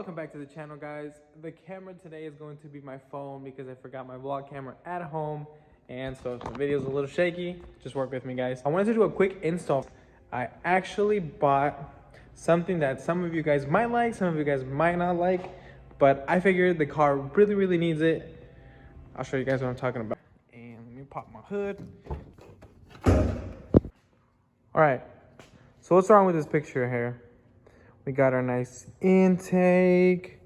Welcome back to the channel, guys. The camera today is going to be my phone because I forgot my vlog camera at home, and so if the video is a little shaky, just work with me, guys. I wanted to do a quick install. I actually bought something that some of you guys might like, some of you guys might not like, but I figured the car really needs it. I'll show you guys what I'm talking about. And let me pop my hood. All right, so what's wrong with this picture here? We got our nice intake,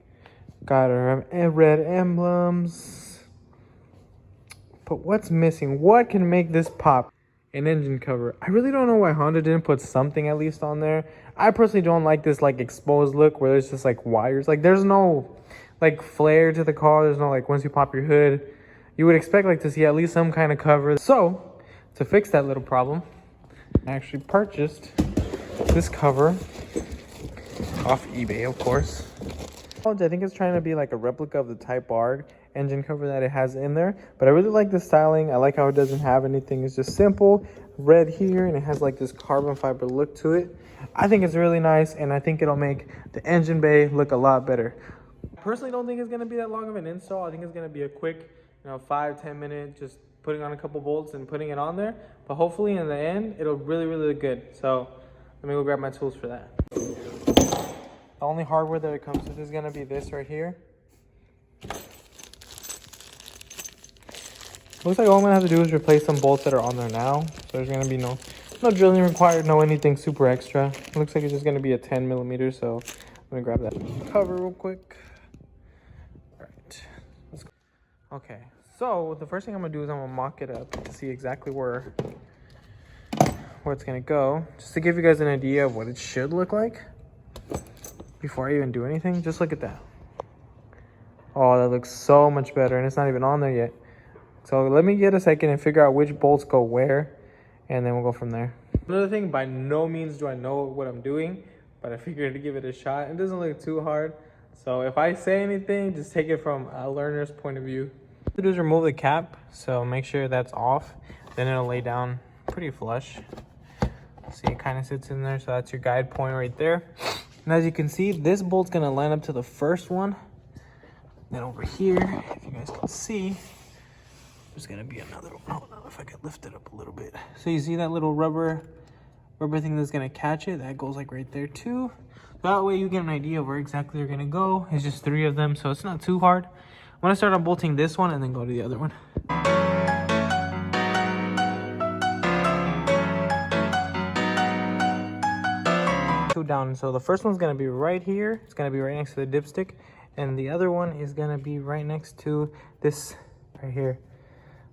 got our red emblems, but what's missing? What can make this pop? An engine cover. I really don't know why Honda didn't put something at least on there. I personally don't like this like exposed look where there's just like wires. Like there's no like flare to the car. There's no like once you pop your hood, you would expect like to see at least some kind of cover. So to fix that little problem, I actually purchased this cover off eBay, of course. I think it's trying to be like a replica of the Type R engine cover that it has in there, but I really like the styling. I like how it doesn't have anything. It's just simple red here, and it has like this carbon fiber look to it. I think it's really nice, and I think it'll make the engine bay look a lot better. I personally don't think it's going to be that long of an install. I think it's going to be a quick 5-10 minute just putting on a couple bolts and putting it on there, but hopefully in the end it'll really look good. So let me go grab my tools for that. The only hardware that it comes with is going to be this right here. Looks like all I'm going to have to do is replace some bolts that are on there now. So there's going to be no drilling required, no anything super extra. It looks like it's just going to be a 10 millimeter. So let me grab that cover real quick. All right. Let's go. Okay. So the first thing I'm going to do is I'm going to mock it up to see exactly where it's going to go. Just to give you guys an idea of what it should look like. Before I even do anything, just look at that. Oh, that looks so much better, and it's not even on there yet. So let me get a second and figure out which bolts go where, and then we'll go from there. Another thing, by no means do I know what I'm doing, but I figured to give it a shot. It doesn't look too hard, so if I say anything, just take it from a learner's point of view. What to do is remove the cap, so make sure that's off. Then it'll lay down pretty flush. See, it kind of sits in there, so that's your guide point right there. And as you can see, this bolt's gonna line up to the first one. Then over here, if you guys can see, there's gonna be another one. Hold on, if I could lift it up a little bit. So you see that little rubber thing that's gonna catch it? That goes like right there too. That way you get an idea of where exactly they're gonna go. It's just 3 of them, so it's not too hard. I'm gonna start unbolting this one and then go to the other one. Down. So the first one's going to be right here. It's going to be right next to the dipstick, and the other one is going to be right next to this right here.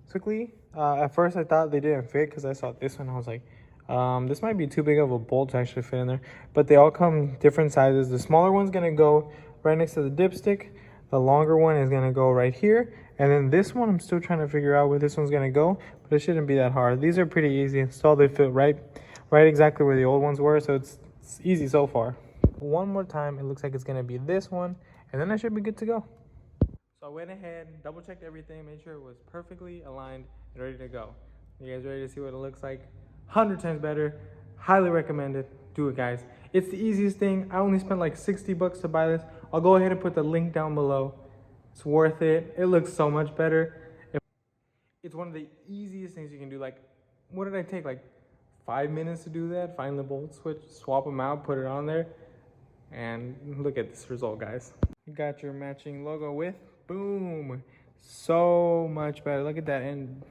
Quickly, at first I thought they didn't fit because I saw this one. I was like, this might be too big of a bolt to actually fit in there, but they all come different sizes. The smaller one's going to go right next to the dipstick. The longer one is going to go right here, and then this one I'm still trying to figure out where this one's going to go, but it shouldn't be that hard. These are pretty easy installed. They fit right exactly where the old ones were, so it's easy so far. One more time, it looks like it's gonna be this one, and then I should be good to go. So I went ahead, double checked everything, made sure it was perfectly aligned and ready to go. You guys ready to see what it looks like? 100 times better. Highly recommend it. Do it, guys. It's the easiest thing. I only spent like 60 bucks to buy this. I'll go ahead and put the link down below. It's worth it. It looks so much better. It's one of the easiest things you can do. Like, what did I take? Like 5 minutes to do that. Find the bolt switch, swap them out, put it on there, and look at this result, guys. You got your matching logo with, boom, so much better. Look at that, and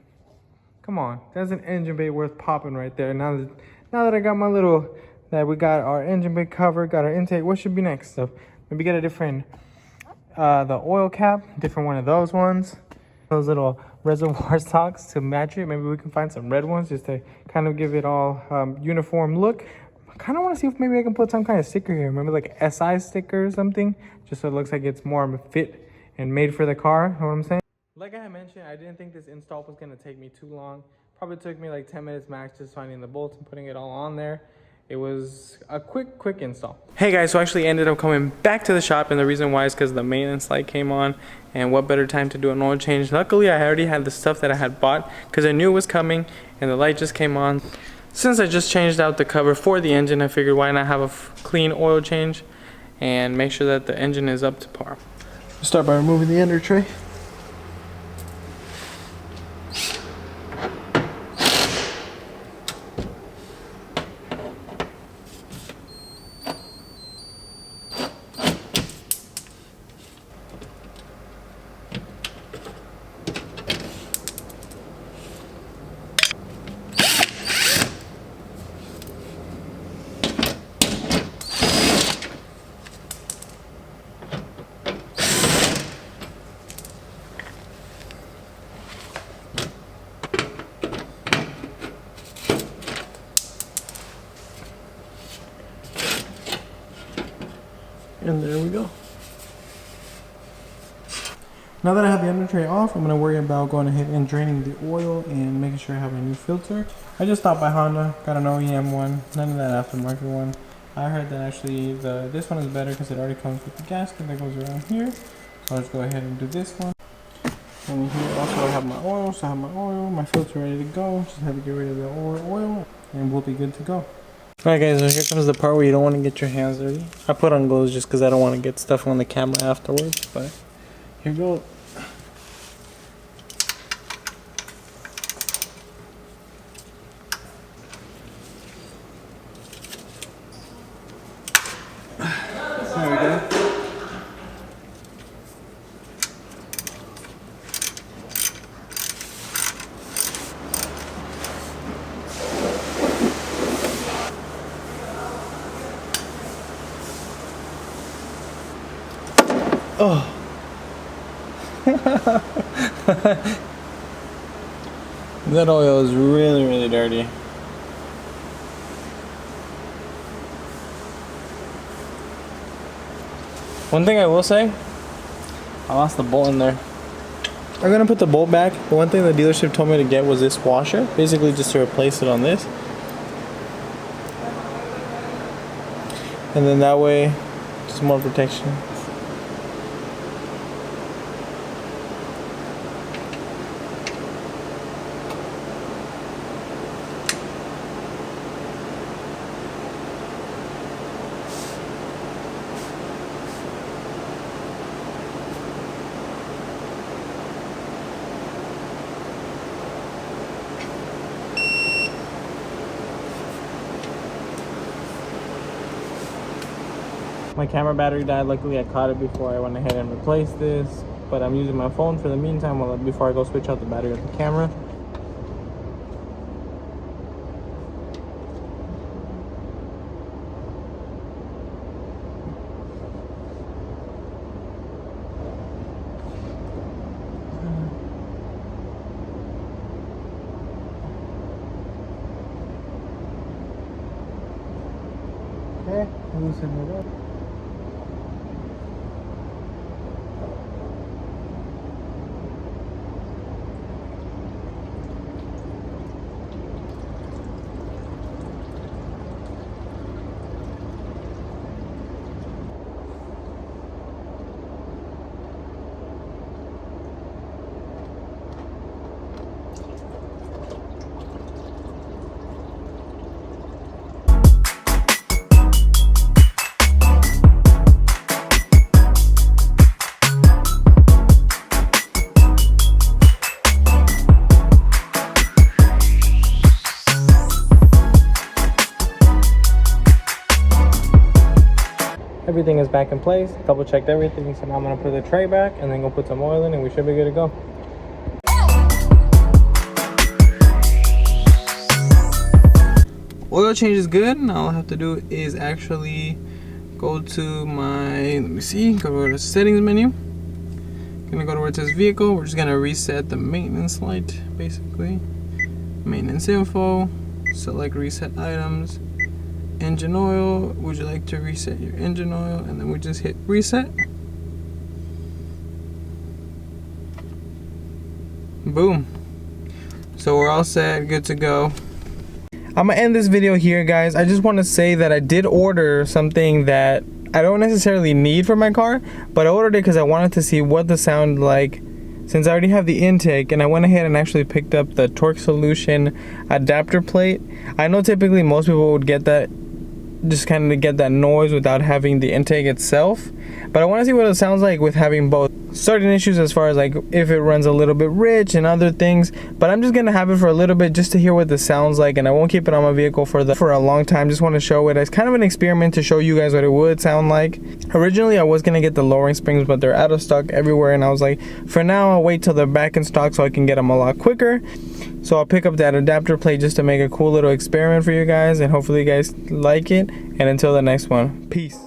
come on, that's an engine bay worth popping right there. Now that I got my little, that we got our engine bay cover, got our intake, what should be next? So maybe get a different, the oil cap, different one of those ones. Those little reservoir socks to match it. Maybe we can find some red ones just to kind of give it all uniform look. I kind of want to see if maybe I can put some kind of sticker here, maybe like SI sticker or something, just so it looks like it's more fit and made for the car. You know what I'm saying? Like I mentioned, I didn't think this install was going to take me too long. Probably took me like 10 minutes max, just finding the bolts and putting it all on there. It was a quick install. Hey guys, so I actually ended up coming back to the shop, and the reason why is because the maintenance light came on, and what better time to do an oil change. Luckily, I already had the stuff that I had bought because I knew it was coming, and the light just came on. Since I just changed out the cover for the engine, I figured why not have a clean oil change. and make sure that the engine is up to par. Start by removing the under tray. And there we go. Now that I have the under tray off, I'm going to worry about going ahead and draining the oil and making sure I have a new filter. I just stopped by Honda, got an OEM one, none of that aftermarket one. I heard that actually this one is better because it already comes with the gasket that goes around here. So I'll just go ahead and do this one. And here also I have my oil, so I have my oil, my filter ready to go. Just have to get rid of the oil and we'll be good to go. Alright guys, so here comes the part where you don't want to get your hands dirty. I put on gloves just because I don't want to get stuff on the camera afterwards, but here goes. There we go. Oh. That oil is really, really dirty. One thing I will say, I lost the bolt in there. I'm gonna put the bolt back. The one thing the dealership told me to get was this washer, basically just to replace it on this. And then that way, just more protection. My camera battery died. Luckily I caught it before I went ahead and replaced this, but I'm using my phone for the meantime before I go switch out the battery of the camera. Okay, loosen it up. Everything is back in place, double checked everything, so now I'm going to put the tray back and then go put some oil in and we should be good to go. Oil change is good. Now all I have to do is actually go to my, let me see, go to the settings menu. I'm going to go to where it says vehicle. We're just going to reset the maintenance light, basically. Maintenance info, select reset items. Engine oil, would you like to reset your engine oil? And then we just hit reset. Boom. So we're all set, good to go. I'm gonna end this video here, guys. I just want to say that I did order something that I don't necessarily need for my car, but I ordered it because I wanted to see what the sound like since I already have the intake, and I went ahead and actually picked up the Torque Solution adapter plate. I know typically most people would get that just kind of to get that noise without having the intake itself. But I want to see what it sounds like with having both. Certain issues as far as like if it runs a little bit rich and other things, but I'm just gonna have it for a little bit just to hear what this sounds like, and I won't keep it on my vehicle for a long time. Just want to show it as kind of an experiment to show you guys what it would sound like. Originally I was gonna get the lowering springs, but they're out of stock everywhere, and I was like, for now I'll wait till they're back in stock so I can get them a lot quicker. So I'll pick up that adapter plate just to make a cool little experiment for you guys, and hopefully you guys like it. And until the next one, peace.